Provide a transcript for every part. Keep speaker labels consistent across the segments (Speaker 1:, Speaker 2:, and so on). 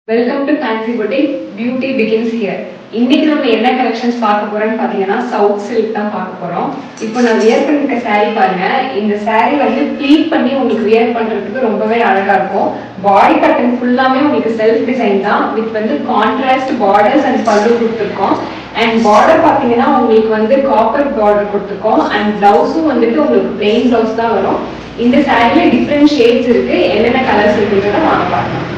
Speaker 1: Welcome to fancy boutique. Beauty begins here. இன்னைக்கு நம்ம என்ன கலெக்ஷன்ஸ் பார்க்க போறோம்னு பார்த்தீங்கன்னா சவுத் சில்க் தான் பார்க்க போறோம். இப்போ நான் வியர் பண்ணிருக்க saree பாருங்க. இந்த saree வந்து ப்ளீட் பண்ணி உங்களுக்கு வியர் பண்றதுக்கு ரொம்பவே அழகா இருக்கும். பாடி பேட்டர்ன் ஃபுல்லாமே உங்களுக்கு செல்ஃப் டிசைன் தான் வித் வந்து கான்ட்ராஸ்ட் பார்டர்ஸ் அண்ட் பல்லு கொடுத்துருக்கோம். அண்ட் பார்டர் பார்த்தீங்கன்னா உங்களுக்கு வந்து காப்பர் பார்டர் கொடுத்துருக்கோம். அண்ட் பிளவுஸும் வந்துட்டு உங்களுக்கு பிளெயின் பிளவுஸ் தான் வரும். இந்த சாரியில டிஃப்ரெண்ட் ஷேட்ஸ் இருக்கு. என்னென்ன கலர்ஸ் இருக்குன்றத வாங்க பார்க்கலாம்.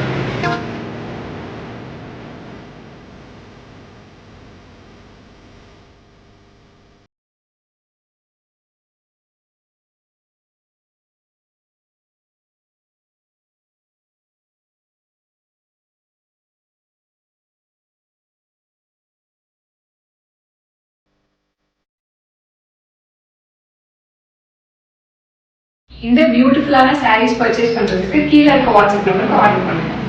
Speaker 1: இந்த பியூட்டிஃபுல்லான சாரீஸ் பர்ச்சேஸ் பண்றதுக்கு கீழே இருக்க வாட்ஸ்அப் நம்பருக்கு ஆர்டர் பண்ணுங்க.